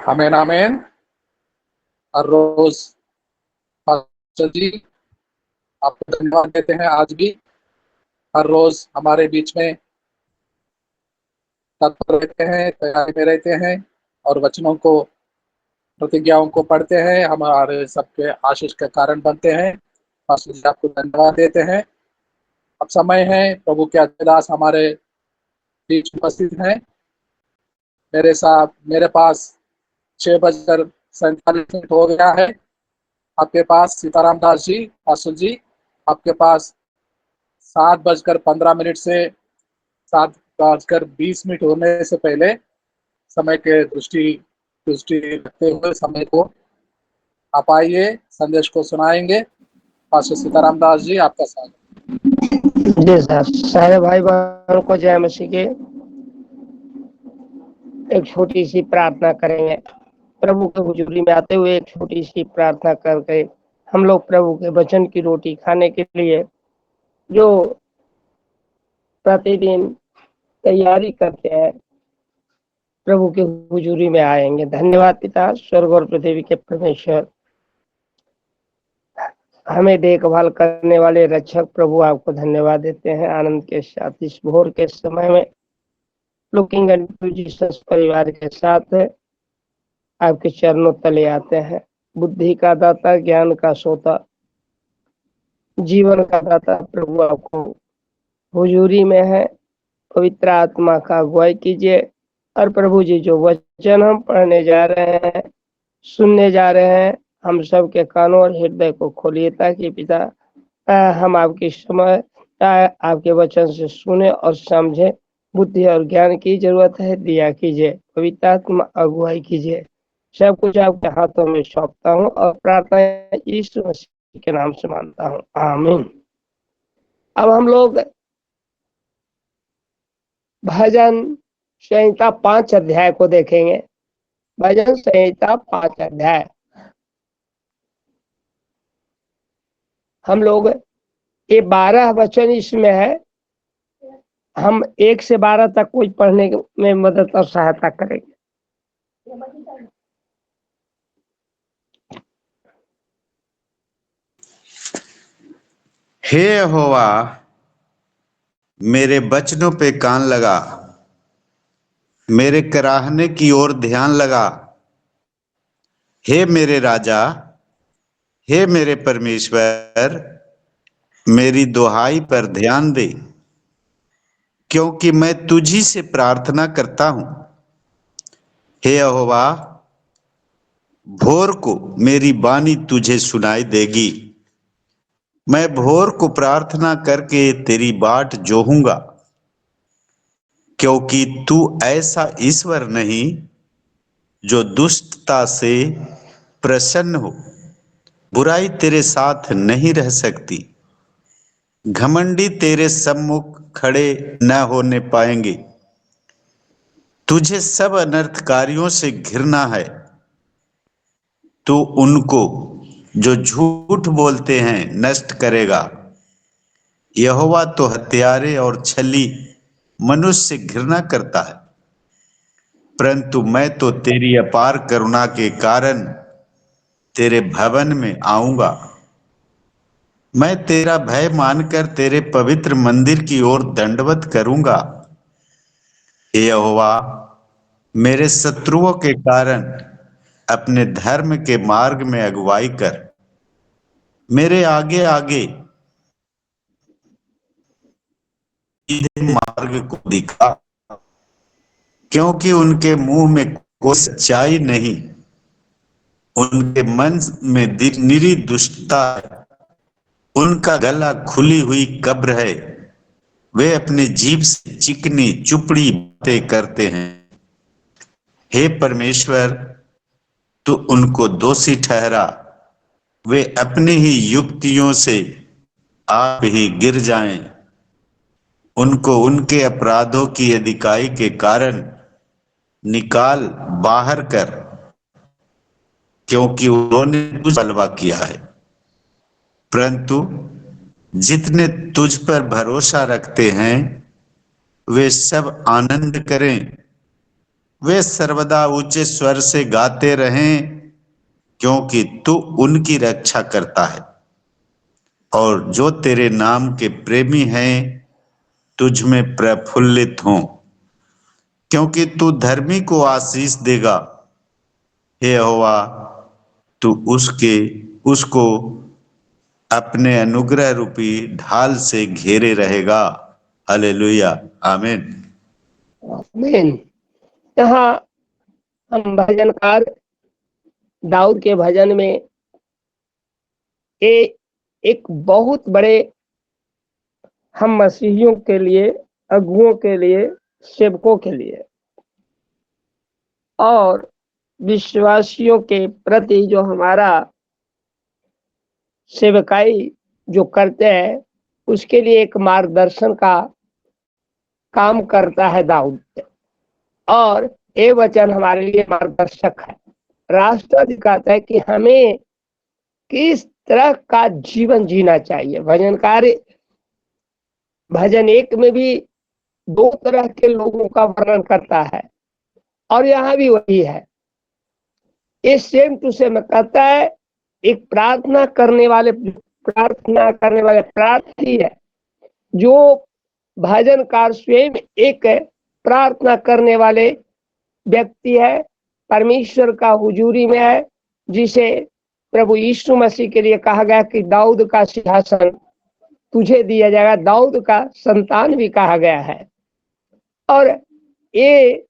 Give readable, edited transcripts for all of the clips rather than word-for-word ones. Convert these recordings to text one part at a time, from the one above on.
आमेन आमेन। हर रोज pastor जी आपको धन्यवाद देते हैं। आज भी हर रोज हमारे बीच में तत्पर रहते हैं, तैयारी में रहते हैं और वचनों को, प्रतिज्ञाओं को पढ़ते हैं, हमारे सबके आशीष के कारण बनते हैं। पास्टर जी आपको धन्यवाद देते हैं। अब समय है, प्रभु के दास हमारे बीच उपस्थित हैं। मेरे पास 6:47 हो गया है। आपके पास सीताराम दास जी, पास्टर जी, आपके पास 7:15 से 7:20 होने से पहले समय के दृष्टि दृष्टि रखते हुए समय को आप आइए, संदेश को सुनाएंगे। पास्टर सीताराम दास जी, आपका स्वागत। जी सर, सारे भाई बहनों को जय मसीह के। एक छोटी सी प्रार्थना करेंगे। प्रभु के हुजूरी में आते हुए एक छोटी सी प्रार्थना करके हम लोग प्रभु के वचन की रोटी खाने के लिए जो प्रतिदिन तैयारी करते हैं, प्रभु के हुजूरी में आएंगे। धन्यवाद पिता, स्वर्ग और पृथ्वी के परमेश्वर, हमें देखभाल करने वाले रक्षक प्रभु, आपको धन्यवाद देते हैं। आनंद के साथ इस भोर के समय में लुकिंग इनटू जीसस परिवार के साथ आपके चरणों तले आते हैं। बुद्धि का दाता, ज्ञान का सोता, जीवन का दाता प्रभु आपको हुजूरी में है। पवित्र आत्मा का अगुवाई कीजिए। और प्रभु जी, जो वचन हम पढ़ने जा रहे हैं, सुनने जा रहे हैं, हम सब के कानों और हृदय को खोलिए ताकि पिता हम आपकी समय आपके वचन से सुने और समझे। बुद्धि और ज्ञान की जरूरत है, दिया कीजिए। पवित्र आत्मा अगुवाई कीजिए। सब कुछ आपके हाथों में सौंपता हूँ और प्रार्थना यीशु मसीह के नाम से मानता हूँ, आमीन। अब हम लोग भजन संहिता 5 अध्याय को देखेंगे। भजन संहिता 5 अध्याय हम लोग, ये 12 वचन इसमें है। हम 1 से 12 तक कुछ पढ़ने में मदद और सहायता करेंगे। हे यहोवा, मेरे वचनों पे कान लगा, मेरे कराहने की ओर ध्यान लगा। हे मेरे राजा, हे मेरे परमेश्वर, मेरी दुहाई पर ध्यान दे, क्योंकि मैं तुझी से प्रार्थना करता हूं। हे यहोवा, भोर को मेरी वाणी तुझे सुनाई देगी। मैं भोर को प्रार्थना करके तेरी बाट जोहूंगा, क्योंकि तू ऐसा ईश्वर नहीं जो दुष्टता से प्रसन्न हो। बुराई तेरे साथ नहीं रह सकती। घमंडी तेरे सम्मुख खड़े न होने पाएंगे। तुझे सब अनर्थकारियों से घृणा है। तू उनको जो झूठ बोलते हैं नष्ट करेगा। यहोवा तो हत्यारे और छली मनुष्य से घृणा करता है, परंतु मैं तो तेरी अपार करुणा के कारण तेरे भवन में आऊंगा। मैं तेरा भय मानकर तेरे पवित्र मंदिर की ओर दंडवत करूंगा। हे यहोवा, मेरे शत्रुओं के कारण अपने धर्म के मार्ग में अगुवाई कर। मेरे आगे आगे सीधे मार्ग को दिखा, क्योंकि उनके मुंह में कोई सच्चाई नहीं। उनके मन में निरी दुष्टता है। उनका गला खुली हुई कब्र है। वे अपनी जीभ से चिकनी चुपड़ी बातें करते हैं। हे परमेश्वर, तू उनको दोषी ठहरा। वे अपनी ही युक्तियों से आप ही गिर जाएं। उनको उनके अपराधों की अधिकाई के कारण निकाल बाहर कर, क्योंकि उन्होंने तुझ बलवा किया है। परंतु जितने तुझ पर भरोसा रखते हैं वे सब आनंद करें। वे सर्वदा ऊंचे स्वर से गाते रहें, क्योंकि तू उनकी रक्षा करता है। और जो तेरे नाम के प्रेमी हैं तुझ में प्रफुल्लित हों, क्योंकि तू धर्मी को आशीष देगा। हे यहोवा, तू उसको अपने अनुग्रह रूपी ढाल से घेरे रहेगा। हालेलुया, आमीन। आमीन। यहाँ हम भजनकार दाऊद के भजन में एक बहुत बड़े हम मसीहियों के लिए, अगुओं के लिए, सेवकों के लिए और विश्वासियों के प्रति जो हमारा सेवकाई जो करते हैं उसके लिए एक मार्गदर्शन का काम करता है दाऊद। और ये वचन हमारे लिए मार्गदर्शक है। रास्ता दिखाता है कि हमें किस तरह का जीवन जीना चाहिए। भजनकार भजन 1 में भी 2 तरह के लोगों का वर्णन करता है और यहाँ भी वही है। इस सेम टू सेम कहता है एक प्रार्थना करने वाले प्रार्थी है। जो भजनकार स्वयं एक प्रार्थना करने वाले व्यक्ति है, परमेश्वर का हुजूरी में है, जिसे प्रभु यीशु मसीह के लिए कहा गया कि दाऊद का सिंहासन तुझे दिया जाएगा। दाऊद का संतान भी कहा गया है। और ये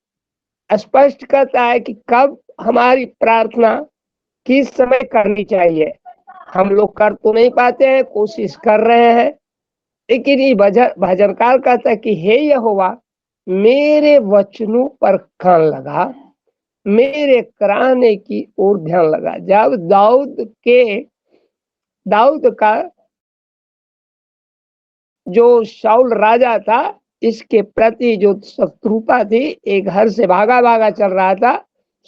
स्पष्ट करता है कि कब हमारी प्रार्थना किस समय करनी चाहिए। हम लोग कर तो नहीं पाते हैं, कोशिश कर रहे हैं, लेकिन ये भजनकार कहता है कि हे यहोवा, मेरे वचनों पर कान लगा, मेरे कराहने की ओर ध्यान लगा। जब दाऊद का जो शाऊल राजा था, इसके प्रति जो शत्रुता थी, एक घर से भागा चल रहा था।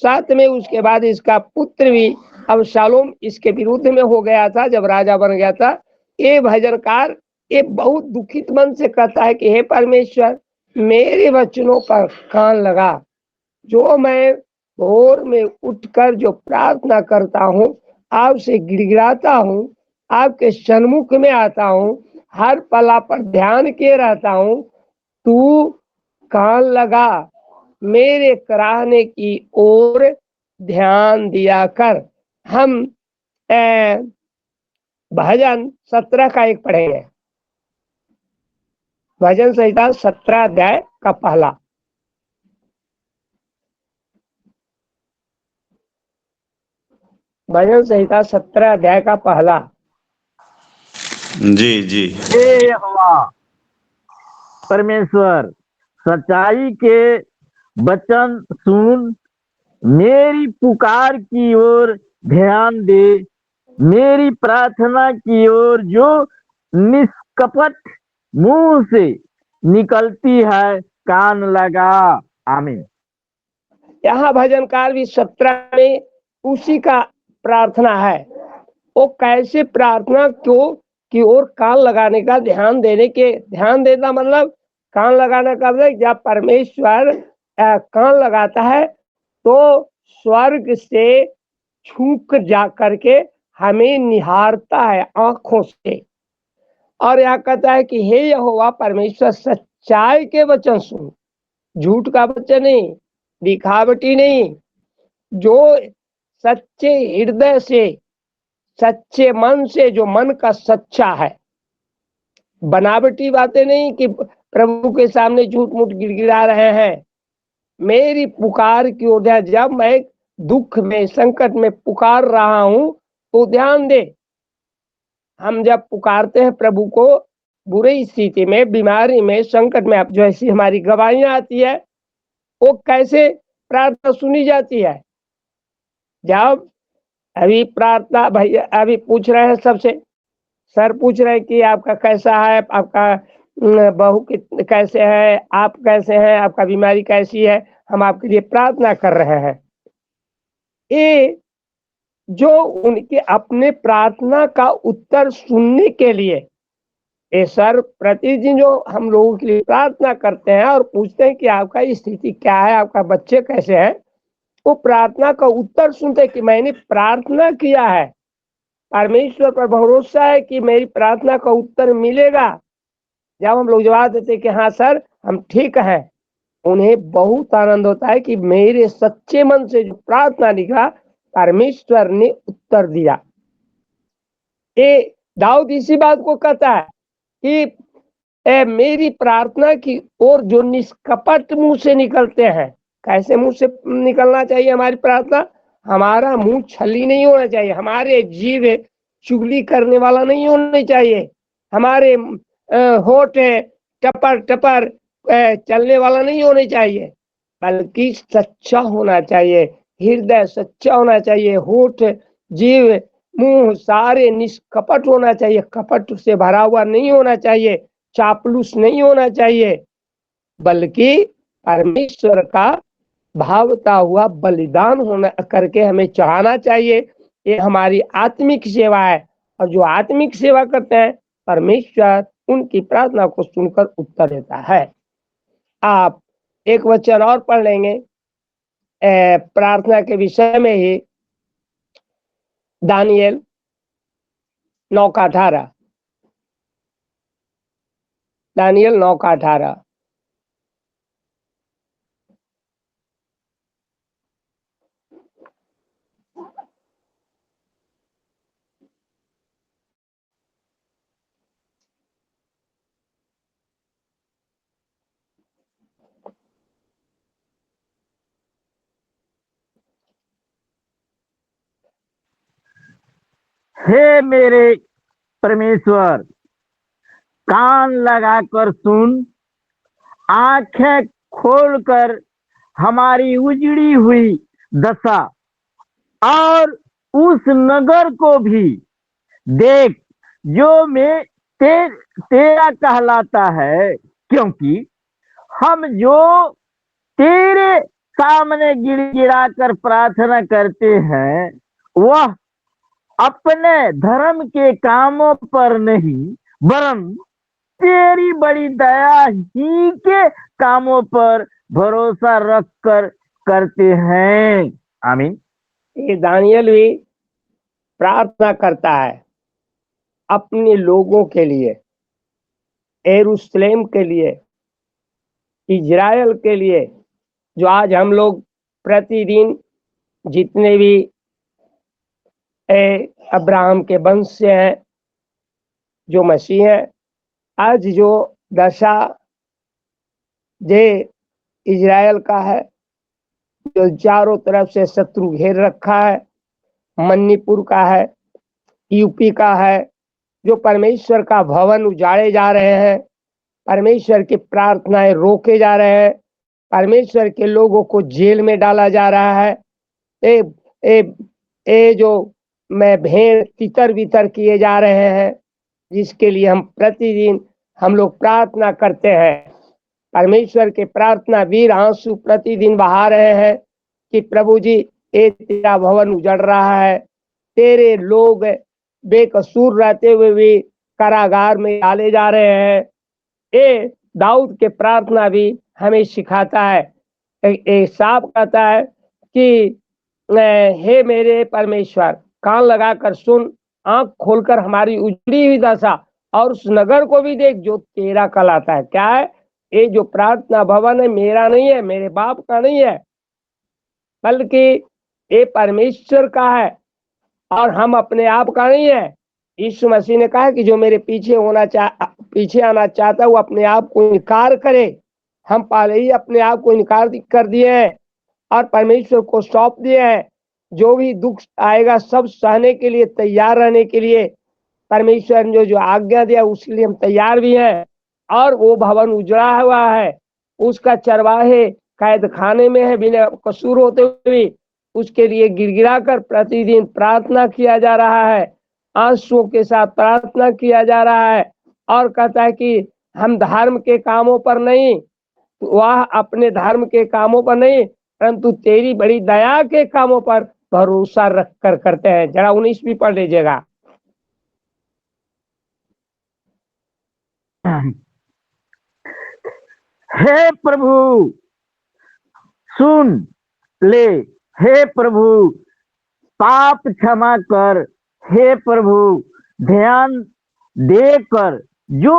साथ में उसके बाद इसका पुत्र भी अबशालोम इसके विरुद्ध में हो गया था जब राजा बन गया था। ये भजनकार ये बहुत दुखित मन से कहता है कि हे परमेश्वर, मेरे वचनों पर कान लगा। जो मैं भोर में उठकर जो प्रार्थना करता हूँ, आपसे गिड़गिड़ाता हूँ, आपके सन्मुख में आता हूँ, हर पला पर ध्यान किए रहता हूँ, तू कान लगा, मेरे कराहने की ओर ध्यान दिया कर। हम भजन 17 का 1 पढ़ेंगे। भजन संहिता 17 अध्याय का पहला। भजन संहिता 17 अध्याय का पहला। जी जी। हे यहोवा परमेश्वर, सच्चाई के वचन सुन, मेरी पुकार की ओर ध्यान दे, मेरी प्रार्थना की ओर जो निष्कपट मुंह से निकलती है, कान लगा। आमीन। यहाँ भजनकार भी 17 में उसी का प्रार्थना है। वो कैसे प्रार्थना क्यों की ओर कान लगाने का ध्यान देना मतलब कान लगाने का मतलब जब परमेश्वर कान लगाता है तो स्वर्ग से छूक जा करके हमें निहारता है आंखों से। और यह कहता है कि हे यहोवा परमेश्वर, सच्चाई के वचन सुन, झूठ का वचन नहीं, दिखावटी नहीं, जो सच्चे हृदय से, सच्चे मन से, जो मन का सच्चा है, बनावटी बातें नहीं कि प्रभु के सामने झूठ मूठ गिड़गिड़ा रहे हैं। मेरी पुकार की ओर ध्यान, जब मैं दुख में संकट में पुकार रहा हूं तो ध्यान दे। हम जब पुकारते हैं प्रभु को बुरी स्थिति में, बीमारी में, संकट में, अब जो ऐसी हमारी गवाहियां आती है, वो कैसे प्रार्थना सुनी जाती है। जब अभी प्रार्थना भैया अभी पूछ रहे हैं सबसे, सर पूछ रहे हैं कि आपका कैसा है, आपका बहू कैसे है, आप कैसे हैं, आपका बीमारी कैसी है, हम आपके लिए प्रार्थना कर रहे हैं। ये जो उनके अपने प्रार्थना का उत्तर सुनने के लिए ये सर प्रतिदिन जो हम लोगों के लिए प्रार्थना करते हैं और पूछते हैं कि आपका स्थिति क्या है, आपका बच्चे कैसे हैं, वो प्रार्थना का उत्तर सुनते कि मैंने प्रार्थना किया है, परमेश्वर पर भरोसा है कि मेरी प्रार्थना का उत्तर मिलेगा। जब हम लोग जवाब देते कि हाँ सर हम ठीक हैं, उन्हें बहुत आनंद होता है कि मेरे सच्चे मन से जो प्रार्थना निकला परमेश्वर ने उत्तर दिया। ये दाऊद इसी बात को कहता है कि मेरी प्रार्थना की ओर जो निष्कपट मुंह से निकलते हैं। कैसे मुंह से निकलना चाहिए हमारी प्रार्थना? हमारा मुंह छली नहीं होना चाहिए, हमारे जीव चुगली करने वाला नहीं होना चाहिए, हमारे होठ टपर टपर चलने वाला नहीं होना चाहिए, बल्कि सच्चा होना चाहिए, हृदय सच्चा होना चाहिए, होठ जीव मुंह सारे निष्कपट होना चाहिए, कपट से भरा हुआ नहीं होना चाहिए, चापलूस नहीं होना चाहिए, बल्कि परमेश्वर का भावता हुआ बलिदान होना करके हमें चढ़ाना चाहिए। ये हमारी आत्मिक सेवा है, और जो आत्मिक सेवा करते हैं परमेश्वर उनकी प्रार्थना को सुनकर उत्तर देता है। आप एक वचन और पढ़ लेंगे प्रार्थना के विषय में ही, दानियल 9:18। दानियल 9:18। हे मेरे परमेश्वर, कान लगाकर सुन, आंखें खोलकर हमारी उजड़ी हुई दशा और उस नगर को भी देख जो मैं तेरा कहलाता है, क्योंकि हम जो तेरे सामने गिड़गिड़ा कर प्रार्थना करते हैं वह अपने धर्म के कामों पर नहीं वरन तेरी बड़ी दया ही के कामों पर भरोसा रख कर करते हैं। आमीन। ये दानियल भी प्रार्थना करता है अपने लोगों के लिए, यरूशलेम के लिए, इजराइल के लिए, जो आज हम लोग प्रतिदिन जितने भी अब्राहम के वंश से हैं, जो मसीह हैं, आज जो दशा जे इजराइल का है, जो चारों तरफ से शत्रु घेर रखा है, मणिपुर का है, यूपी का है, जो परमेश्वर का भवन उजाड़े जा रहे हैं, परमेश्वर की प्रार्थनाएं रोके जा रहे हैं, परमेश्वर के लोगों को जेल में डाला जा रहा है, ए जो मैं भेड़ तितर बितर किए जा रहे हैं, जिसके लिए हम प्रतिदिन हम लोग प्रार्थना करते हैं। परमेश्वर के प्रार्थना वीर आंसू प्रतिदिन बहा रहे हैं कि प्रभु जी ये तेरा भवन उजड़ रहा है, तेरे लोग बेकसूर रहते हुए भी कारागार में डाले जा रहे हैं। ये दाऊद के प्रार्थना भी हमें सिखाता है। एक साफ कहता है कि हे मेरे परमेश्वर, कान लगाकर सुन, आंख खोलकर हमारी उजड़ी हुई दशा और उस नगर को भी देख जो तेरा कहलाता है। क्या है? ये जो प्रार्थना भवन है मेरा नहीं है, मेरे बाप का नहीं है, बल्कि ये परमेश्वर का है और हम अपने आप का नहीं है। यीशु मसीह ने कहा कि जो मेरे पीछे आना चाहता है वो अपने आप को इनकार करे। हम पहले ही अपने आप को इनकार कर दिए हैं और परमेश्वर को सौंप दिए हैं। जो भी दुख आएगा सब सहने के लिए तैयार रहने के लिए परमेश्वर ने जो आज्ञा दिया उसके लिए हम तैयार भी हैं। और वो भवन उजड़ा हुआ है, उसका चरवाहे कैद खाने में है, बिना कसूर होते हुए उसके लिए गिड़गिड़ा कर प्रतिदिन प्रार्थना किया जा रहा है, आंसुओं के साथ प्रार्थना किया जा रहा है। और कहता है कि हम धर्म के कामों पर नहीं, वह अपने धर्म के कामों पर नहीं परंतु तेरी बड़ी दया के कामों पर भरोसा रख कर करते हैं। जरा 19 भी पढ़ लीजिएगा। हे प्रभु सुन ले, हे प्रभु पाप क्षमा कर, हे प्रभु ध्यान देकर जो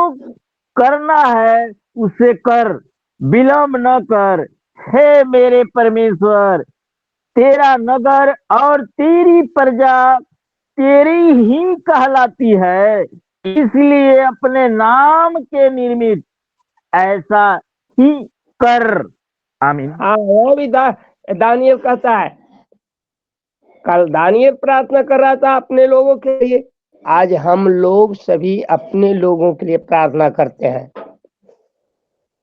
करना है उसे कर, विलंब न कर। हे मेरे परमेश्वर, तेरा नगर और तेरी प्रजा तेरी ही कहलाती है, इसलिए अपने नाम के निमित्त ऐसा ही कर। आमीन। हाँ, वो भी दानियल कहता है। कल दानियल प्रार्थना कर रहा था अपने लोगों के लिए, आज हम लोग सभी अपने लोगों के लिए प्रार्थना करते हैं।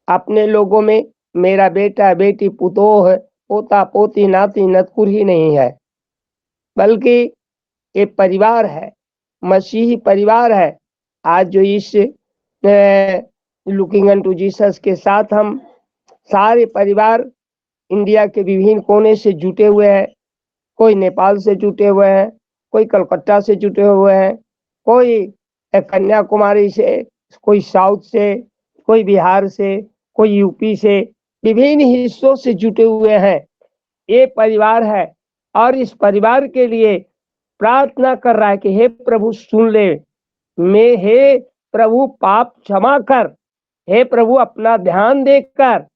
अपने लोगों में मेरा बेटा बेटी पुतोह पोता पोती नाती नतकुर ही नहीं है, बल्कि ये परिवार है, मसीही परिवार है। आज जो इस लुकिंग अनटू जीसस के साथ हम सारे परिवार इंडिया के विभिन्न कोने से जुटे हुए हैं। कोई नेपाल से जुटे हुए हैं, कोई कलकत्ता से जुटे हुए हैं, कोई कन्याकुमारी से, कोई साउथ से, कोई बिहार से, कोई यूपी से, विभिन्न हिस्सों से जुटे हुए हैं। ये परिवार है और इस परिवार के लिए प्रार्थना कर रहा है कि हे प्रभु सुन ले, मैं हे प्रभु पाप क्षमा कर, हे प्रभु अपना ध्यान देकर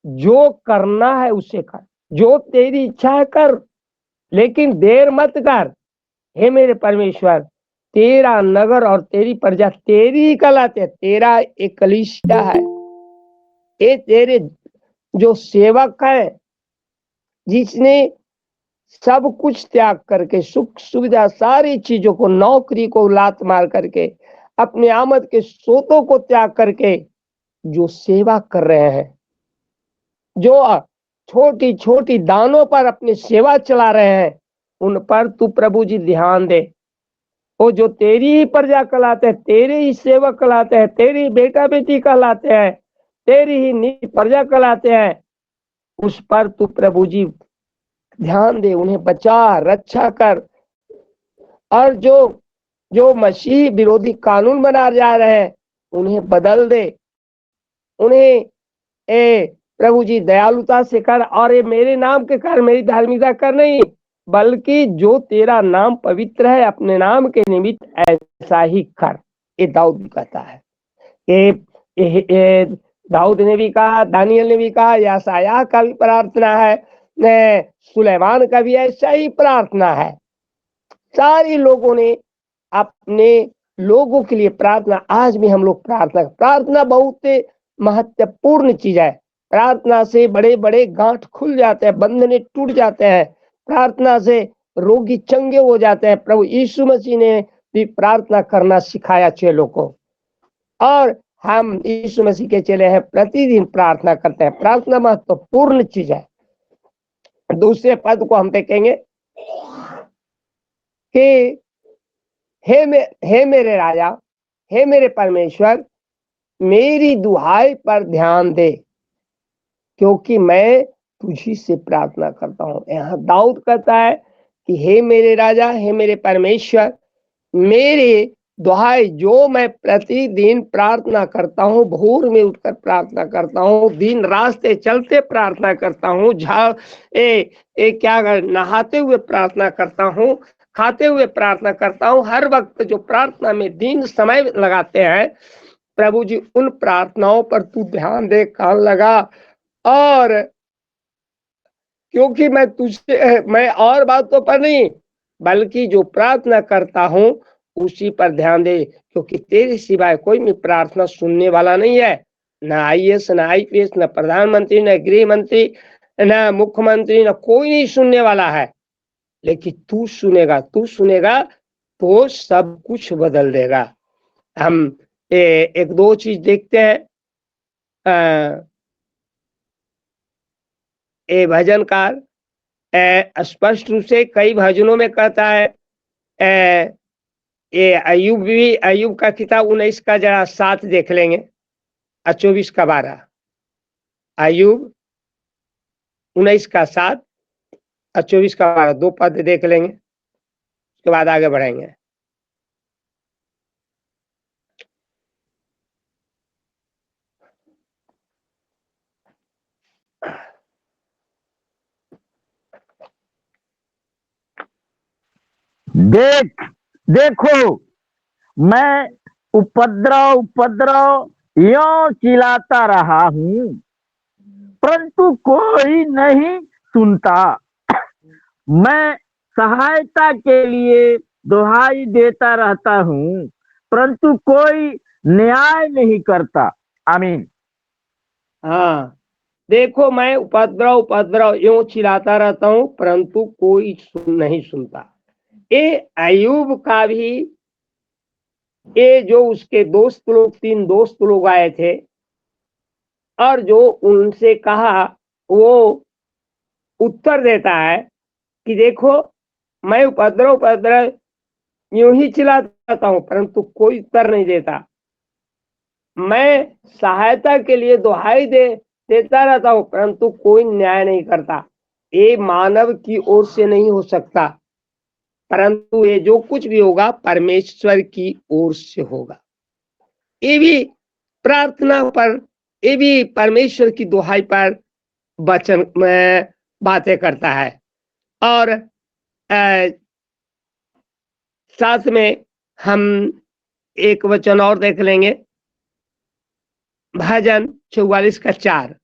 जो करना है उसे कर, जो तेरी इच्छा है कर, लेकिन देर मत कर। हे मेरे परमेश्वर, तेरा नगर और तेरी प्रजा तेरी ही कहलाते, तेरा एक कलीसिया है, ये तेरे जो सेवक है जिसने सब कुछ त्याग करके सुख सुविधा सारी चीजों को, नौकरी को लात मार करके, अपने आमद के स्रोतों को त्याग करके जो सेवा कर रहे हैं, जो छोटी छोटी दानों पर अपनी सेवा चला रहे हैं, उन पर तू प्रभु जी ध्यान दे। वो जो तेरी ही प्रजा कहलाते हैं, तेरे ही सेवक कहलाते हैं, तेरी बेटा बेटी कहलाते हैं, तेरी ही प्रजा कहलाते हैं, उस पर तू प्रभु जी ध्यान दे, उन्हें बचा रक्षा कर। और जो जो मसीह विरोधी कानून बना जा रहे हैं उन्हें बदल दे, उन्हें प्रभु जी दयालुता से कर। और ये मेरे नाम के कर, मेरी धार्मिकता कर नहीं, बल्कि जो तेरा नाम पवित्र है अपने नाम के निमित्त ऐसा ही कर। ये दाऊद भी कहता है, ये दाऊद ने भी कहा, दानियल ने भी कहा, यशायाह का भी प्रार्थना है, सुलेमान का भी ऐसा ही प्रार्थना है। सारे लोगों ने अपने लोगों के लिए प्रार्थना, आज भी हम लोग प्रार्थना बहुत महत्वपूर्ण चीज है। प्रार्थना से बड़े बड़े गांठ खुल जाते हैं, बंधने टूट जाते हैं, प्रार्थना से रोगी चंगे हो जाते हैं। प्रभु यीशु मसीह ने भी प्रार्थना करना सिखाया चेलों को, और हम यीशु मसीह के चेले हैं, प्रतिदिन प्रार्थना करते हैं। प्रार्थना महत्वपूर्ण चीज है। दूसरे पद को हम देखेंगे कि हे मेरे राजा, हे मेरे परमेश्वर, मेरी दुहाई पर ध्यान दे, क्योंकि मैं तुझी से प्रार्थना करता हूं। यहाँ दाऊद कहता है कि हे मेरे राजा, हे मेरे परमेश्वर, मेरे दुहाई जो मैं प्रतिदिन प्रार्थना करता हूँ, भोर में उठकर प्रार्थना करता हूँ, दिन रास्ते चलते प्रार्थना करता हूँ, क्या नहाते हुए प्रार्थना करता हूँ, खाते हुए प्रार्थना करता हूँ, हर वक्त जो प्रार्थना में दिन समय लगाते हैं, प्रभु जी उन प्रार्थनाओं पर तू ध्यान दे, कान लगा। और क्योंकि मैं और बातों पर नहीं, बल्कि जो प्रार्थना करता हूँ उसी पर ध्यान दे, क्योंकि तेरे सिवाय कोई भी प्रार्थना सुनने वाला नहीं है। न IAS, न IPS, न प्रधानमंत्री, न गृह मंत्री, न मुख्यमंत्री, न कोई नहीं सुनने वाला है, लेकिन तू सुनेगा तो सब कुछ बदल देगा। हम एक दो चीज देखते हैं। ये भजनकार स्पष्ट रूप से कई भजनों में कहता है, ये अय्यूब का किताब 19 का जरा 7 देख लेंगे, 24 का 12। अय्यूब 19 का 7 और 24 का 12, 2 पद देख लेंगे, उसके बाद आगे बढ़ेंगे। देखो मैं उपद्रव यों चिल्लाता रहा हूं, परंतु कोई नहीं सुनता। मैं सहायता के लिए दुहाई देता रहता हूं, परंतु कोई न्याय नहीं करता। आमीन। हाँ, देखो मैं उपद्रव यूं चिल्लाता रहता हूँ, परंतु कोई नहीं सुनता। ये अयूब का भी, ये जो उसके दोस्त लोग, 3 दोस्त लोग आए थे और जो उनसे कहा, वो उत्तर देता है कि देखो मैं उपद्रव यूं ही चिल्लाता रहता हूँ, परंतु कोई उत्तर नहीं देता। मैं सहायता के लिए दुहाई देता रहता हूँ, परंतु कोई न्याय नहीं करता। ये मानव की ओर से नहीं हो सकता, परंतु ये जो कुछ भी होगा परमेश्वर की ओर से होगा। ये भी प्रार्थना पर, ये भी परमेश्वर की दुहाई पर वचन में बातें करता है। और साथ में हम एक वचन और देख लेंगे, भजन 44:4,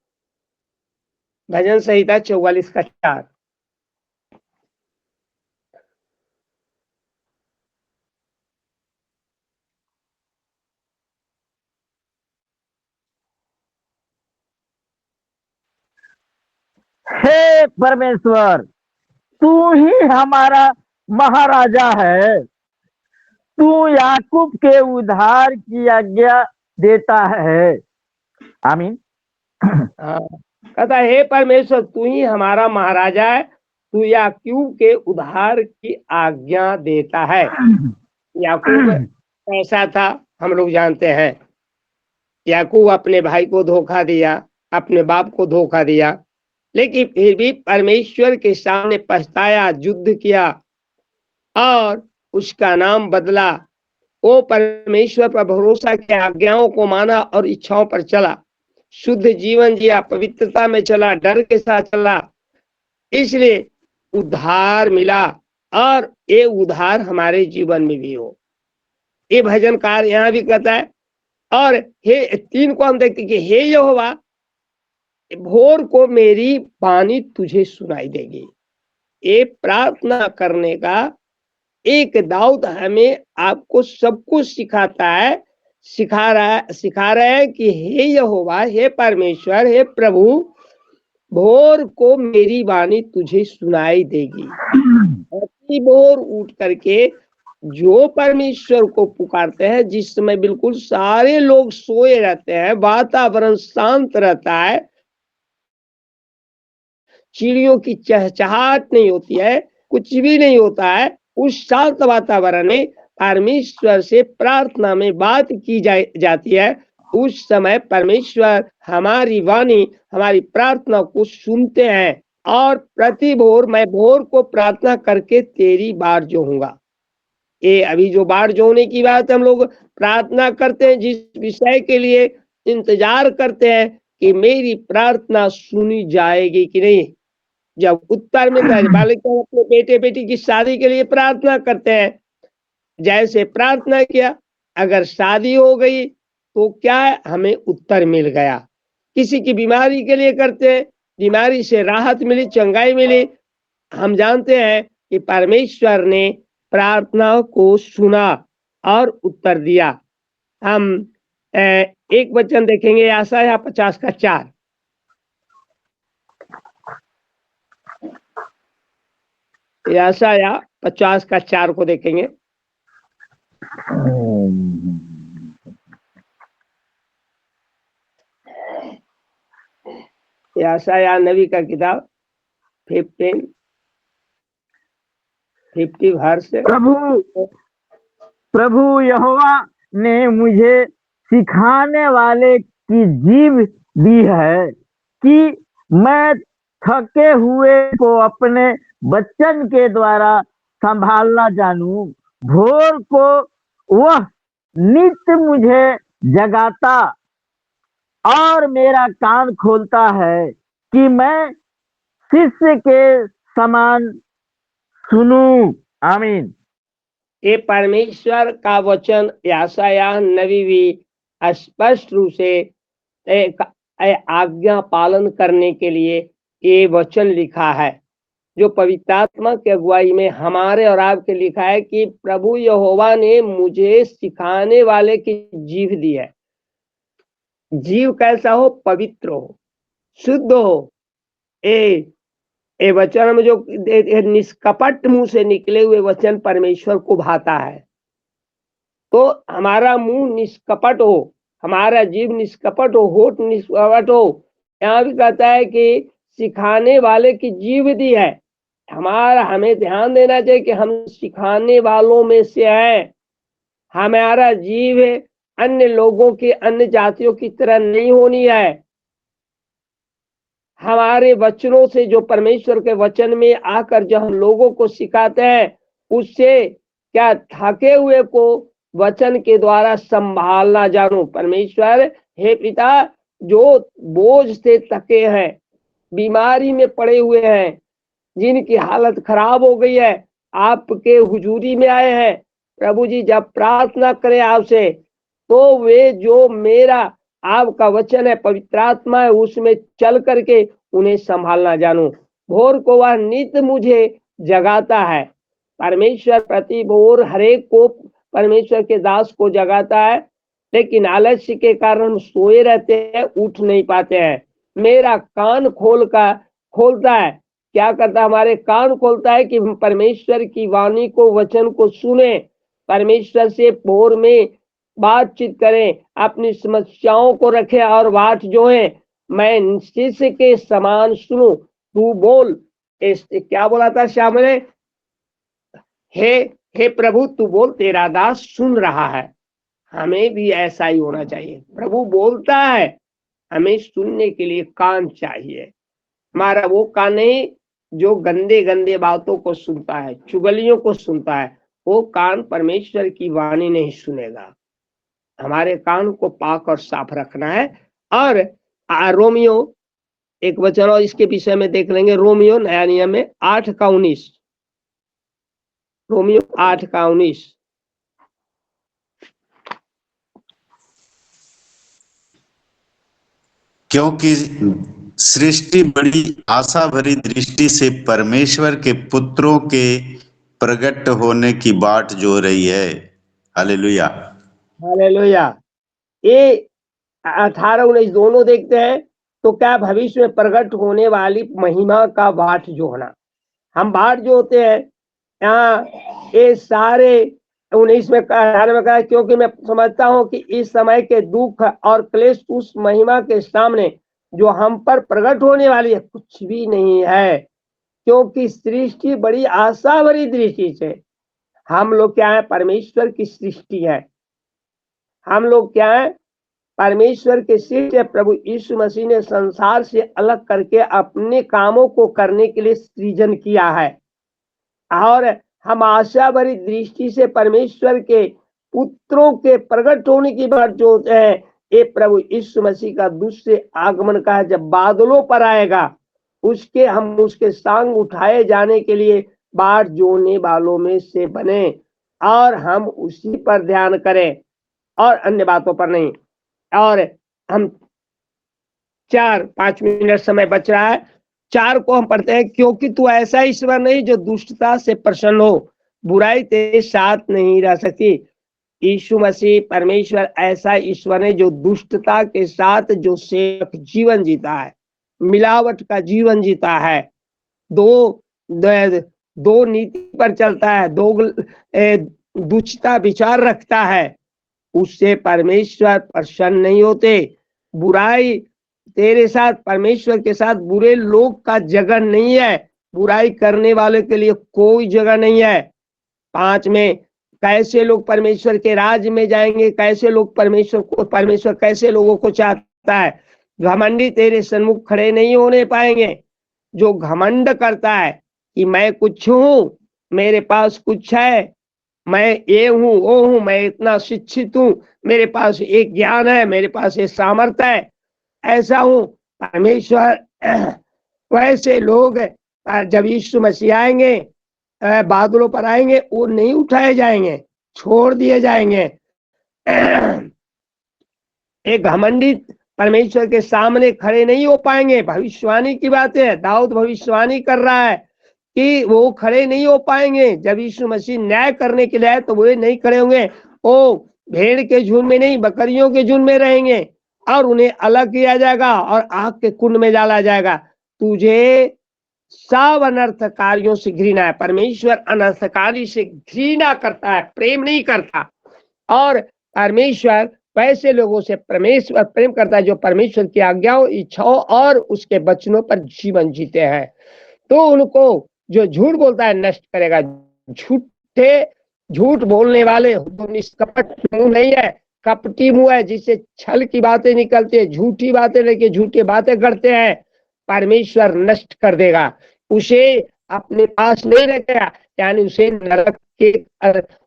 भजन संहिता 44:4। हे परमेश्वर, तू ही हमारा महाराजा है। तू याकूब के उद्धार की आज्ञा देता है। आमीन। हाँ, कहता है, हे परमेश्वर तू ही हमारा महाराजा है, तू याकूब के उद्धार की आज्ञा देता है। याकूब ऐसा था, हम लोग जानते हैं। याकूब अपने भाई को धोखा दिया, अपने बाप को धोखा दिया, लेकिन फिर भी परमेश्वर के सामने पछताया, युद्ध किया और उसका नाम बदला। वो परमेश्वर पर भरोसा किया, आज्ञाओं को माना और इच्छाओं पर चला, शुद्ध जीवन जिया, पवित्रता में चला, डर के साथ चला, इसलिए उद्धार मिला। और ये उद्धार हमारे जीवन में भी हो, ये भजनकार यहाँ भी कहता है। और हे 3 को हम देखते कि हे यहोवा, भोर को मेरी वाणी तुझे सुनाई देगी। ये प्रार्थना करने का एक दाऊद हमें आपको सब कुछ सिखाता है, सिखा रहा है कि हे यहोवा, हे परमेश्वर, हे प्रभु, भोर को मेरी वाणी तुझे सुनाई देगी। अति भोर उठ करके जो परमेश्वर को पुकारते हैं, जिस समय बिल्कुल सारे लोग सोए रहते हैं, वातावरण शांत रहता है, चिड़ियों की चहचहाट नहीं होती है, कुछ भी नहीं होता है, उस शांत वातावरण में परमेश्वर से प्रार्थना में बात की जाती है, उस समय परमेश्वर हमारी वाणी, हमारी प्रार्थना को सुनते हैं। और प्रति भोर मैं भोर को प्रार्थना करके तेरी बार जोहूंगा। ये अभी जो बार जोहने की बात हम लोग प्रार्थना करते हैं, जिस विषय के लिए इंतजार करते हैं कि मेरी प्रार्थना सुनी जाएगी कि नहीं। जब उत्तर मिलता है, बालक अपने बेटे बेटी की शादी के लिए प्रार्थना करते हैं, जैसे प्रार्थना किया, अगर शादी हो गई तो क्या है, हमें उत्तर मिल गया। किसी की बीमारी के लिए करते हैं, बीमारी से राहत मिली, चंगाई मिली, हम जानते हैं कि परमेश्वर ने प्रार्थना को सुना और उत्तर दिया। हम एक वचन देखेंगे, यशायाह 50:4। यशायाह 50:4 को देखेंगे। यशायाह नबी का किताब 50 वर्ष। प्रभु यहोवा ने मुझे सिखाने वाले की जीभ दी है कि मैं थके हुए को अपने वचन के द्वारा संभालना जानूं। भोर को वह नित्य मुझे जगाता और मेरा कान खोलता है कि मैं शिष्य के समान सुनूं। आमीन। ये परमेश्वर का वचन यशायाह नबी भी स्पष्ट रूप से आज्ञा पालन करने के लिए ये वचन लिखा है, जो पवित्र आत्मा की अगुवाई में हमारे और आपके लिखा है कि प्रभु यहोवा ने मुझे सिखाने वाले की जीभ दी है। जीव कैसा हो? पवित्र हो, शुद्ध हो। ए वचन में जो निष्कपट मुंह से निकले हुए वचन परमेश्वर को भाता है। तो हमारा मुंह निष्कपट हो, हमारा जीव निष्कपट हो, होठ निष्कपट हो। यहाँ भी कहता है कि सिखाने वाले की जीभ दी है। हमें ध्यान देना चाहिए कि हम सिखाने वालों में से हैं। हमारा जीव अन्य लोगों की, अन्य जातियों की तरह नहीं होनी है। हमारे वचनों से, जो परमेश्वर के वचन में आकर जो हम लोगों को सिखाते हैं, उससे क्या थके हुए को वचन के द्वारा संभालना जानो। परमेश्वर हे पिता, जो बोझ से थके हैं, बीमारी में पड़े हुए हैं, जिनकी हालत खराब हो गई है, आपके हुजूरी में आए हैं। प्रभु जी जब प्रार्थना करें आपसे, तो वे जो मेरा आपका वचन है, पवित्र आत्मा है, उसमें चल करके उन्हें संभालना जानूं। भोर को वह नित्य मुझे जगाता है। परमेश्वर प्रति भोर हरेक को, परमेश्वर के दास को जगाता है, लेकिन आलस्य के कारण हम सोए रहते हैं, उठ नहीं पाते हैं। मेरा कान खोलता है। क्या करता है? हमारे कान खोलता है कि हम परमेश्वर की वाणी को, वचन को सुने, परमेश्वर से भोर में बातचीत करें, अपनी समस्याओं को रखें और बात जो है मैं शिष्य के समान सुनूं। तू बोल। क्या बोला था श्याम ने? हे प्रभु तू बोल, तेरा दास सुन रहा है। हमें भी ऐसा ही होना चाहिए। प्रभु बोलता है, हमें सुनने के लिए कान चाहिए। हमारा वो कान नहीं जो गंदे गंदे बातों को सुनता है, चुगलियों को सुनता है। वो कान परमेश्वर की वाणी नहीं सुनेगा। हमारे कान को पाक और साफ रखना है। और रोमियो एक वचन और इसके विषय में देख लेंगे। रोमियो नया नियम में 8:19, रोमियो 8:19। क्योंकि सृष्टि बड़ी आशा भरी दृष्टि से परमेश्वर के पुत्रों के प्रकट होने की बाट जो रही है। Hallelujah, hallelujah. ये 18-19 दोनों देखते हैं तो क्या भविष्य में प्रकट होने वाली महिमा का बाट जो होना। हम बाट जो होते हैं यहाँ, ये सारे 19 में 18 में कहा, क्योंकि मैं समझता हूँ कि इस समय के दुख और क्लेश उस महिमा के सामने जो हम पर प्रकट होने वाली है कुछ भी नहीं है। क्योंकि सृष्टि बड़ी आशा भरी दृष्टि से, हम लोग क्या है? परमेश्वर की सृष्टि है। हम लोग क्या है? परमेश्वर के सृष्टि है। प्रभु यीशु मसीह ने संसार से अलग करके अपने कामों को करने के लिए सृजन किया है। और हम आशा भरी दृष्टि से परमेश्वर के पुत्रों के प्रकट होने की बात जो होते हैं, ये प्रभु यीशु मसीह का दूसरे आगमन का है। जब बादलों पर आएगा, हम उसके संग उठाए जाने के लिए बाट जोड़ने वालों में से बने और हम उसी पर ध्यान करें और अन्य बातों पर नहीं। और हम 4-5 मिनट समय बच रहा है। 4 को हम पढ़ते हैं। क्योंकि तू ऐसा ईश्वर नहीं जो दुष्टता से प्रसन्न हो, बुराई तेरे साथ नहीं रह सकती। यीशु मसीह परमेश्वर ऐसा ईश्वर है जो दुष्टता के साथ जो सेवक जीवन जीता है, मिलावट का जीवन जीता है, दो नीति पर चलता है, दुष्टता विचार रखता है, उससे परमेश्वर प्रसन्न नहीं होते। बुराई तेरे साथ, परमेश्वर के साथ बुरे लोग का जगह नहीं है। बुराई करने वाले के लिए कोई जगह नहीं है। 5 में कैसे लोग परमेश्वर के राज्य में जाएंगे? कैसे लोग परमेश्वर कैसे लोगों को चाहता है? घमंडी तेरे सन्मुख खड़े नहीं होने पाएंगे। जो घमंड करता है कि मैं कुछ हूं, मेरे पास कुछ है, मैं ये हूं वो हूं, मैं इतना शिक्षित हूं, मेरे पास एक ज्ञान है, मेरे पास ये सामर्थ्य है, ऐसा हूं। परमेश्वर वैसे लोग जब यीशु मसीह आएंगे बादलों पर आएंगे वो नहीं उठाए जाएंगे, छोड़ दिए जाएंगे। एक घमंडी परमेश्वर के सामने खड़े नहीं हो पाएंगे। भविष्यवाणी की बात है, दाऊद भविष्यवाणी कर रहा है कि वो खड़े नहीं हो पाएंगे। जब यीशु मसीह न्याय करने के लिए आए तो वो नहीं खड़े होंगे। वो भेड़ के झुंड में नहीं, बकरियों के झुंड में रहेंगे और उन्हें अलग किया जाएगा और आग के कुंड में डाला जाएगा। तुझे सब अनर्थकारियों से घृणा है। परमेश्वर अनर्थकारी से घृणा करता है, प्रेम नहीं करता। और परमेश्वर वैसे लोगों से परमेश्वर प्रेम करता है जो परमेश्वर की आज्ञाओं, इच्छाओं और उसके वचनों पर जीवन जीते हैं। तो उनको जो झूठ बोलता है नष्ट करेगा। झूठ बोलने वाले निष्कपट मुंह नहीं है, कपटी मुंह है, जिससे छल की बातें निकलती है, झूठी बातें लेके झूठी बातें करते हैं। परमेश्वर नष्ट कर देगा, उसे अपने पास नहीं रखेगा, यानी उसे नरक के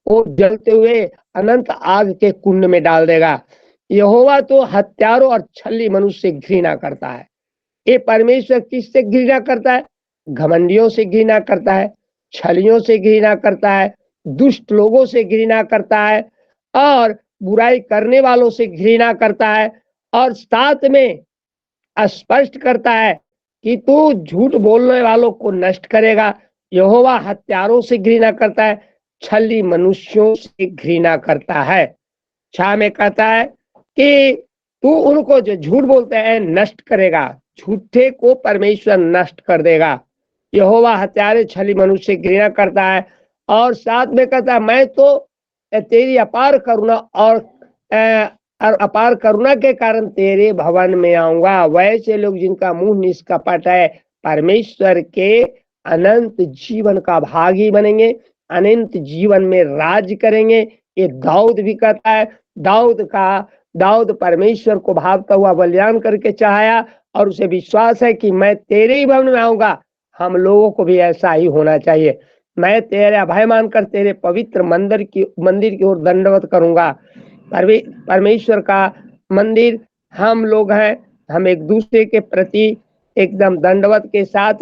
वो जलते हुए अनंत आग के कुंड में डाल देगा। यहोवा तो हत्यारों और छली मनुष्य से घृणा करता है। ये परमेश्वर किससे घृणा करता है? घमंडियों से घृणा करता है, छलियों से घृणा करता है, दुष्ट लोगों से घृणा करता है और बुराई करने वालों से घृणा करता है। और साथ में स्पष्ट करता है कि तू झूठ बोलने वालों को नष्ट करेगा। यहोवा हत्यारों से घृणा करता है, छली मनुष्यों से घृणा करता है। छा में कहता है कि तू उनको जो झूठ बोलते हैं नष्ट करेगा, झूठे को परमेश्वर नष्ट कर देगा। यहोवा हत्यारे छली मनुष्य से घृणा करता है। और साथ में कहता है मैं तो तेरी अपार करुणा और अपार करुणा के कारण तेरे भवन में आऊंगा। वैसे लोग जिनका मुंह निष्कपट है परमेश्वर के अनंत जीवन का भागी बनेंगे, अनंत जीवन में राज करेंगे। ये दाऊद भी कहता है। दाऊद परमेश्वर को भागता हुआ बलिदान करके चाहा और उसे विश्वास है कि मैं तेरे ही भवन में आऊंगा। हम लोगों को भी ऐसा ही होना चाहिए। मैं तेरे अभय मानकर तेरे पवित्र मंदिर की ओर दंडवत करूंगा। परमेश्वर का मंदिर हम लोग हैं। हम एक दूसरे के प्रति एकदम दंडवत के साथ,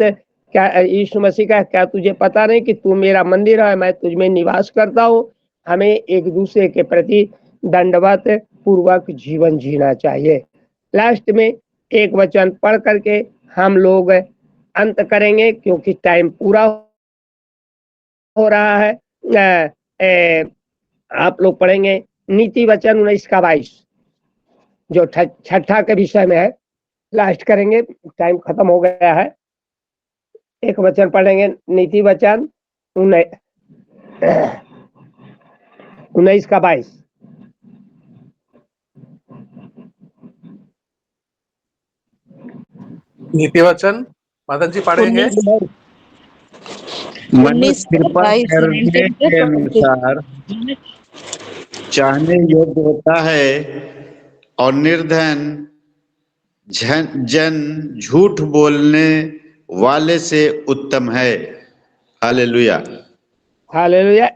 क्या यीशु मसीह का क्या तुझे पता नहीं कि तू मेरा मंदिर है, मैं तुझ में निवास करता हूँ। हमें एक दूसरे के प्रति दंडवत पूर्वक जीवन जीना चाहिए। लास्ट में एक वचन पढ़ करके हम लोग अंत करेंगे क्योंकि टाइम पूरा हो रहा है। आप लोग पढ़ेंगे नीति वचन 19-22 जो छठा के विषय में है। लास्ट करेंगे, टाइम खत्म हो गया है। एक वचन पढ़ेंगे नीति वचन 19-22। नीति वचन मदन जी पढ़ेंगे। 19-22 मनुष्य कृपा करने के अनुसार चाहने योग्य होता है और निर्धन जन झूठ बोलने वाले से उत्तम है। हालेलुया। हालेलुया।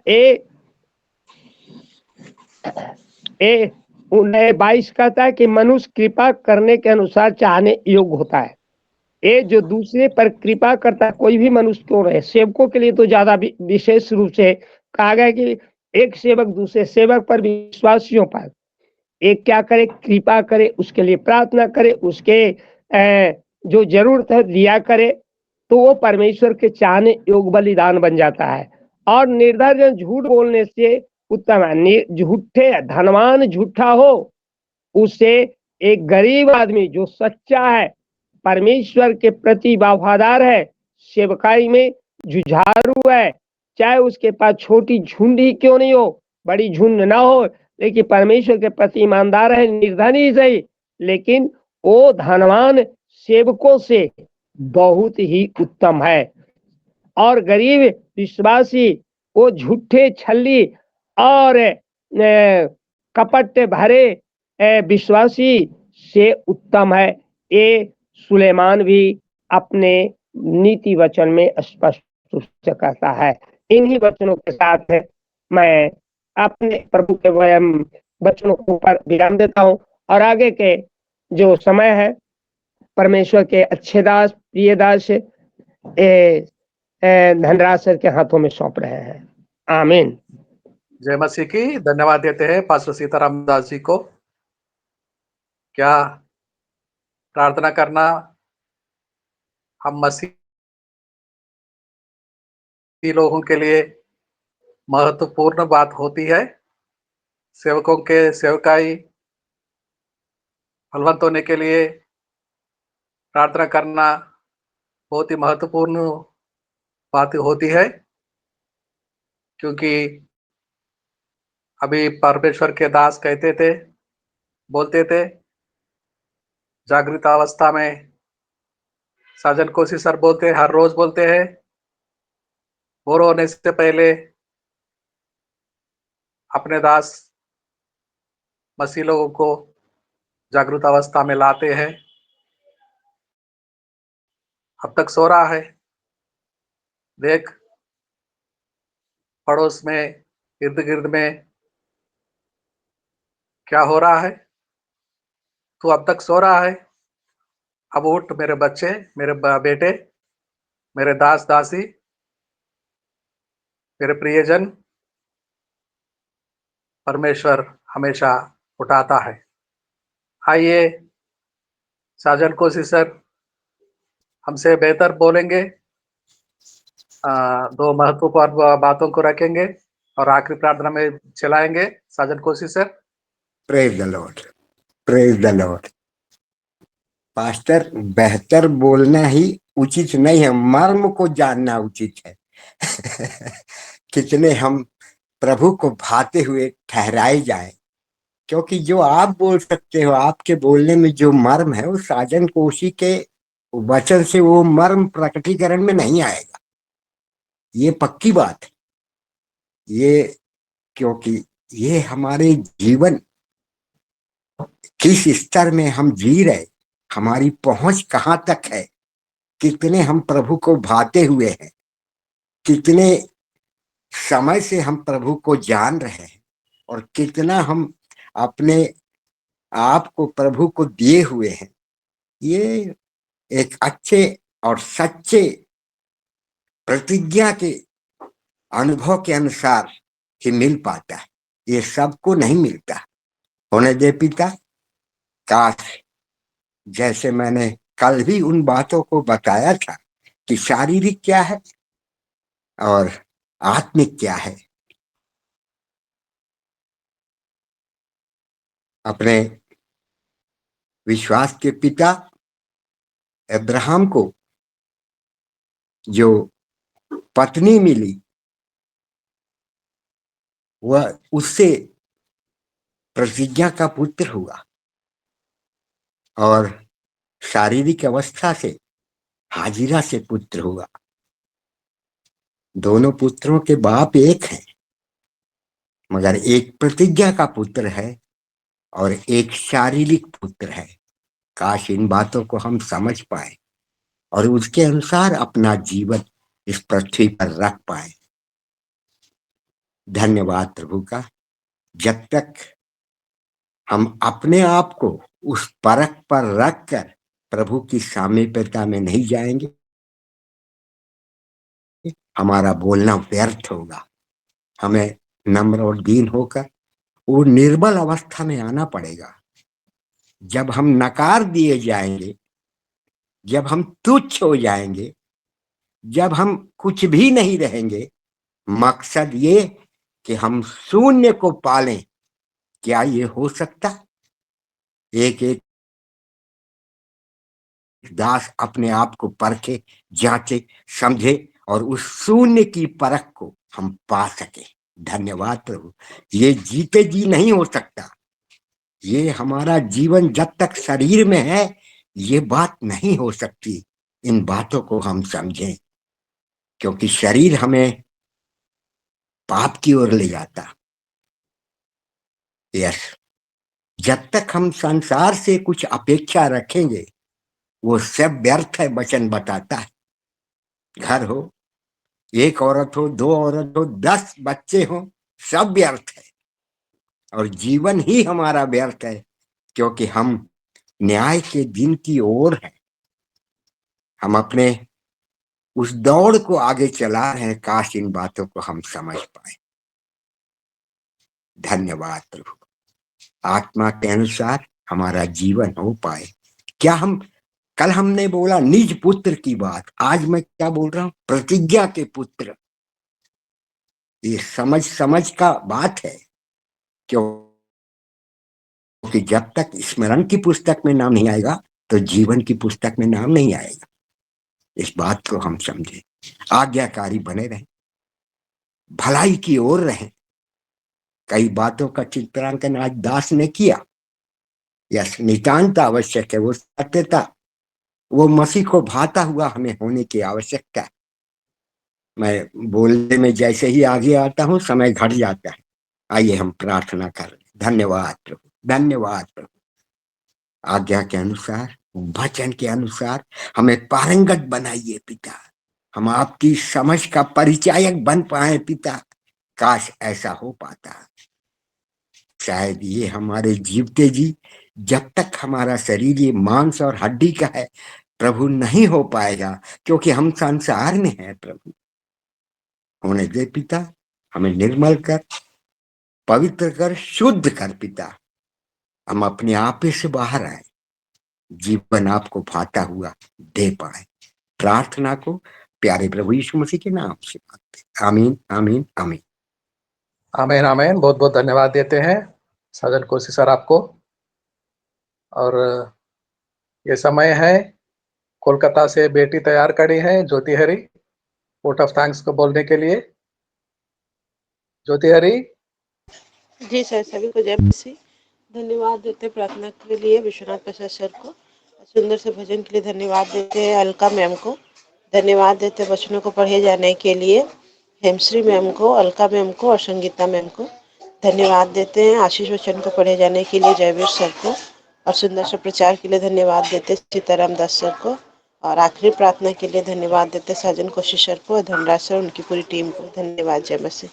19-22 कहता है कि मनुष्य कृपा करने के अनुसार चाहने योग्य होता है। ये जो दूसरे पर कृपा करता है, कोई भी मनुष्य क्यों रहे, सेवकों के लिए तो ज्यादा विशेष रूप से कहा गया कि एक सेवक दूसरे सेवक पर, विश्वासियों पर एक क्या करे, कृपा करे, उसके लिए प्रार्थना करे, उसके जो जरूरत है दिया करे, तो वो परमेश्वर के चाहने योग्य बलिदान बन जाता है। और निर्धन झूठ बोलने से उत्तम है। झूठे धनवान झूठा हो, उससे एक गरीब आदमी जो सच्चा है, परमेश्वर के प्रति वफादार है, सेवकाई में जुझारू है, चाहे उसके पास छोटी झुंड ही क्यों नहीं हो, बड़ी झुंड ना हो, लेकिन परमेश्वर के प्रति ईमानदार है, निर्धन ही सही, लेकिन वो धनवान सेवकों से बहुत ही उत्तम है। और गरीब विश्वासी वो झूठे छल्ली और कपट भरे विश्वासी से उत्तम है। ये सुलेमान भी अपने नीति वचन में स्पष्ट रूप से कहता है। इन्हीं वचनों के साथ मैं अपने प्रभु के वचनों के ऊपर विराम देता हूँ और आगे के जो समय है परमेश्वर के अच्छे दास, प्रिय दास धनराज सर के हाथों में सौंप रहे हैं। आमीन। जय मसीह की। धन्यवाद देते हैं पास्टर सीताराम दास जी को। क्या प्रार्थना करना हम मसीही लोगों के लिए महत्वपूर्ण बात होती है। सेवकों के सेवकाई फलवंत होने के लिए प्रार्थना करना बहुत ही महत्वपूर्ण बात होती है, क्योंकि अभी परमेश्वर के दास कहते थे, बोलते थे, जागृत अवस्था में साजन कोसी सर बोलते हैं, हर रोज बोलते हैं, भोर होने से पहले अपने दास मसीह लोगों को जागृत अवस्था में लाते हैं। अब तक सो रहा है, देख पड़ोस में इर्द गिर्द में क्या हो रहा है। तू अब तक सो रहा है, अब उठ मेरे बच्चे, मेरे बेटे, मेरे दास दासी, मेरे प्रियजन। परमेश्वर हमेशा उठाता है। आइए साजन कोसी सर हमसे बेहतर बोलेंगे, दो महत्वपूर्ण बातों को रखेंगे और आखिरी प्रार्थना में चलाएंगे। Sajan Koshy sir. Praise the lord, praise the lord. Pastor, बेहतर बोलना ही उचित नहीं है, मर्म को जानना उचित है। कितने हम प्रभु को भाते हुए ठहराए जाए, क्योंकि जो आप बोल सकते हो, आपके बोलने में जो मर्म है वो साजन कोशी के वचन से वो मर्म प्रकटीकरण में नहीं आएगा। ये पक्की बात है। ये क्योंकि ये हमारे जीवन किस स्तर में हम जी रहे, हमारी पहुंच कहाँ तक है, कितने हम प्रभु को भाते हुए हैं, कितने समय से हम प्रभु को जान रहे हैं और कितना हम अपने आप को प्रभु को दिए हुए हैं। ये एक अच्छे और सच्चे प्रतिज्ञा के अनुभव के अनुसार ही मिल पाता है। ये सबको नहीं मिलता। होने दे पिता, काश जैसे मैंने कल भी उन बातों को बताया था कि शारीरिक क्या है और आत्मिक क्या है। अपने विश्वास के पिता अब्राहम को जो पत्नी मिली, वह उससे प्रतिज्ञा का पुत्र हुआ और शारीरिक अवस्था से हाजिरा से पुत्र हुआ। दोनों पुत्रों के बाप एक हैं, मगर एक प्रतिज्ञा का पुत्र है और एक शारीरिक पुत्र है। काश इन बातों को हम समझ पाए और उसके अनुसार अपना जीवन इस पृथ्वी पर रख पाए। धन्यवाद प्रभु का। जब तक हम अपने आप को उस परख पर रखकर प्रभु की सामीप्यता में नहीं जाएंगे, हमारा बोलना व्यर्थ होगा। हमें नम्र और दीन होकर वो निर्बल अवस्था में आना पड़ेगा। जब हम नकार दिए जाएंगे, जब हम तुच्छ हो जाएंगे, जब हम कुछ भी नहीं रहेंगे, मकसद ये कि हम शून्य को पालें, क्या ये हो सकता? एक एक दास अपने आप को परखे, जांचे, समझे और उस शून्य की परख को हम पा सके। धन्यवाद प्रभु। ये जीते जी नहीं हो सकता। ये हमारा जीवन जब तक शरीर में है, ये बात नहीं हो सकती। इन बातों को हम समझें, क्योंकि शरीर हमें पाप की ओर ले जाता। यस, जब तक हम संसार से कुछ अपेक्षा रखेंगे, वो सब व्यर्थ है। वचन बताता है, घर हो, एक औरत हो, दो औरत हो, 10 बच्चे हो, सब व्यर्थ है और जीवन ही हमारा व्यर्थ है, क्योंकि हम न्याय के दिन की ओर है। हम अपने उस दौड़ को आगे चला रहे हैं। काश इन बातों को हम समझ पाए। धन्यवाद प्रभु। आत्मा के अनुसार हमारा जीवन हो पाए। क्या हम कल हमने बोला निज पुत्र की बात, आज मैं क्या बोल रहा हूं? प्रतिज्ञा के पुत्र। ये समझ का बात है, क्योंकि जब तक स्मरण की पुस्तक में नाम नहीं आएगा तो जीवन की पुस्तक में नाम नहीं आएगा। इस बात को हम समझे, आज्ञाकारी बने रहें, भलाई की ओर रहें। कई बातों का चित्रांकन आज दास ने किया। यस, नितांत आवश्यक है। वो सत्यता, वो मसीह को भाता हुआ हमें होने की आवश्यकता है। मैं बोलने में जैसे ही आगे आता हूं समय घट जाता है। आइए हम प्रार्थना करें। धन्यवाद प्रभु, धन्यवाद प्रभु। आज्ञा के अनुसार, वचन के अनुसार हमें पारंगत बनाइए पिता। हम आपकी समझ का परिचायक बन पाए पिता। काश ऐसा हो पाता। शायद ये हमारे जीवते जी जब तक हमारा शरीर ये मांस और हड्डी का है प्रभु नहीं हो पाएगा, क्योंकि हम संसार में हैं प्रभु। होने दे पिता, हमें निर्मल कर, पवित्र कर, शुद्ध कर पिता। हम अपने आप से बाहर आए, जीवन आपको भाता हुआ दे पाए। प्रार्थना को प्यारे प्रभु यीशु मसीह के नाम से मांगते। आमीन, आमीन, आमीन। आमीन, आमीन। बहुत बहुत धन्यवाद देते हैं साजन कोसी सर आपको। और ये समय है, कोलकाता से बेटी तैयार करी है ज्योति हरी वोट ऑफ थैंक्स को बोलने के लिए। ज्योति हरी। जी सर, सभी को जय मसीह। धन्यवाद देते प्रार्थना के लिए विश्वनाथ प्रसाद सर को, सुंदर से भजन के लिए धन्यवाद देते हैं अलका मैम को, धन्यवाद देते वचनों को पढ़े जाने के लिए हेमश्री मैम को, अलका मैम को और संगीता मैम को धन्यवाद देते हैं। आशीष वचन को पढ़े जाने के लिए जयवीर सर को और सुंदर से प्रचार के लिए धन्यवाद देते सीताराम दास सर को। और आखिरी प्रार्थना के लिए धन्यवाद देते साजन कोशिश सर को और धनराज सर उनकी पूरी टीम को। धन्यवाद। जय मसीह।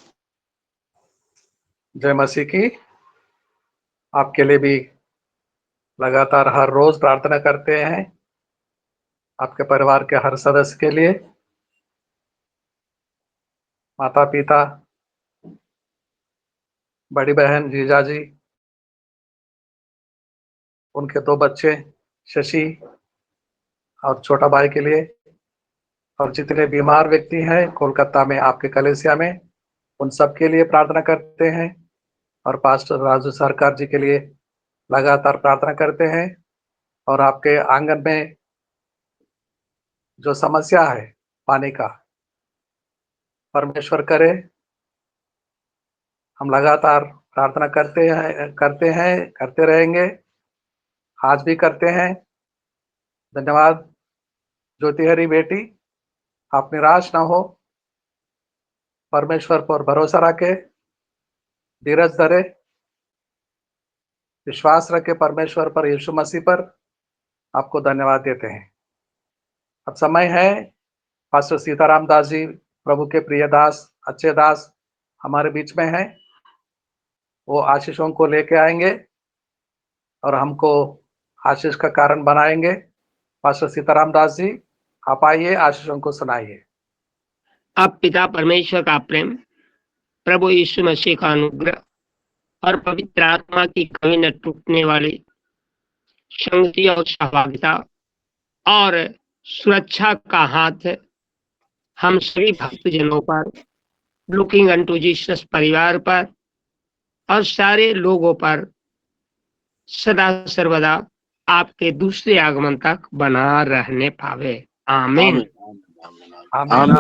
जय मसीह की। आपके लिए भी लगातार हर रोज प्रार्थना करते हैं, आपके परिवार के हर सदस्य के लिए। माता पिता, बड़ी बहन, जीजाजी, उनके 2 बच्चे शशि और छोटा भाई के लिए, और जितने बीमार व्यक्ति हैं कोलकाता में आपके कलेसिया में, उन सब के लिए प्रार्थना करते हैं। और पास्टर राजू सरकार जी के लिए लगातार प्रार्थना करते हैं। और आपके आंगन में जो समस्या है पानी का, परमेश्वर करे। हम लगातार प्रार्थना करते रहेंगे, आज भी करते हैं। धन्यवाद ज्योति हरी बेटी। आप निराश ना हो, परमेश्वर पर भरोसा रखे, धीरज धरे, विश्वास रखे परमेश्वर पर, यीशु मसीह पर। आपको धन्यवाद देते हैं। अब समय है, पास्टर सीताराम दास जी प्रभु के प्रिय दास, अच्छे दास हमारे बीच में हैं। वो आशीषों को लेके आएंगे और हमको आशीष का कारण बनाएंगे। पास्टर सीताराम दास जी, आप आइए, आशीषों को सुनाइए। अब पिता परमेश्वर का प्रेम, प्रभु यीशु मसीह का अनुग्रह और पवित्र आत्मा की कभी न टूटने वाली संगति और सहभागिता और सुरक्षा का हाथ हम सभी भक्तजनों पर, लुकिंग अनटू जीसस परिवार पर और सारे लोगों पर सदा सर्वदा आपके दूसरे आगमन तक बना रहने पावे। आमीन। आमीन।